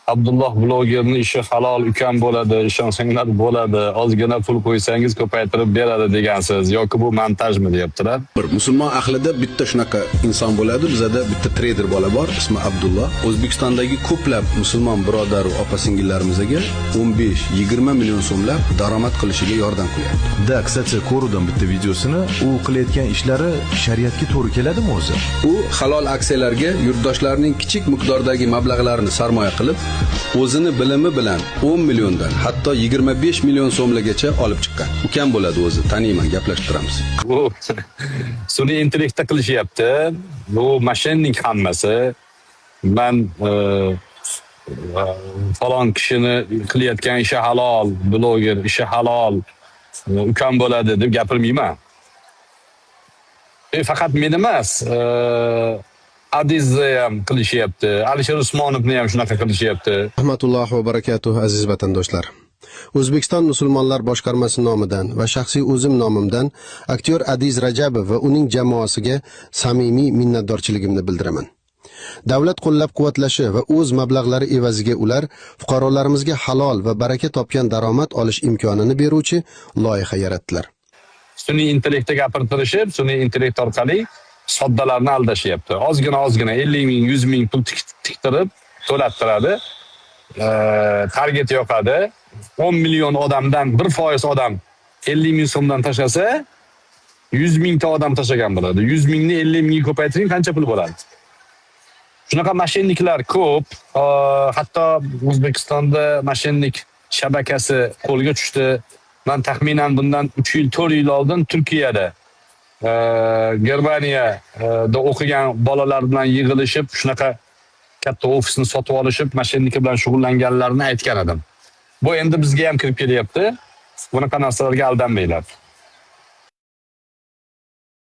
Abdulloh blogerning ishi halol ukam bo'ladi, ishonsanglar bo'ladi, ozgina pul qo'ysangiz ko'paytirib beradi degansiz yoki bu montajmi deyaptilar. Bir musulmon ahlida bitta shunaqa inson bo'ladi, bizada bitta trader bola bor, ismi Abdulloh. O'zbekistondagi ko'plab musulmon birodar va opa-singillarimizga 15-20 million so'mlab daromad qilishiga yordam qilyapti. Da, kısaca ko'rdim bitta videosini. U qilayotgan ishlari shariatga to'g'ri keladimi o'zi? U halol aksiyalarga yurtdoshlarning kichik miqdordagi mablag'larini sarmoya qilib, o'zini bilimi bilan 10 milliondan hatto 25 million so'mlargacha olib chiqqan. Ukam bo'ladi o'zi, taniyman, gaplashib turamiz. Bu sun'iy intellektda qilishyapti. Bu mashinning hammasi. Men falon kishini qilayotgan ishi halol, bloger ishi halol, ukam bo'ladi deb gapirmayman. Faqat men emas, Adizni ham qilishyapti, Alisher Usmonovni ham shunaqa qilishyapti. Rahmatullohi va barakatuh aziz vatandoshlar. O'zbekiston musulmonlar boshqarmasi nomidan va shaxsiy o'zim nomimdan aktyor Adiz Rajabov va uning jamoasiga samimiy minnatdorchiligimni bildiraman. Davlat qo'llab-quvvatlashi va o'z mablag'lari evaziga ular fuqarolarimizga halol va baraka topgan daromad olish imkonini beruvchi loyiha yaratdilar. Sun'iy intellektga gapirtirishib, sun'iy intellekt orqali soddalarni aldashyapti. Ozgina 50 ming, 100 ming pul tiktirib to'lattiradi. Target yoqadi. 10 million odamdan 1% odam 50 ming so'mdan tashlasa, 100 mingta odam tashlagan bo'ladi. 100 mingni 50 mingga ko'paytiring, qancha pul bo'ladi? Shunaqa mashinniklar ko'p. Hatto O'zbekistonda mashinnik shabakasi qo'lga tushdi. Men taxminan bundan 3 yil, 4 yil oldin Turkiyada Germaniyada o'qigan bolalar bilan yig'ilishib, shunaqa katta ofisni sotib olishib, mashinniki bilan shug'ullanganlarni aytgan edim. Bu endi bizga ham kirib kelyapti. Bunaqa narsalarga aldanmanglar.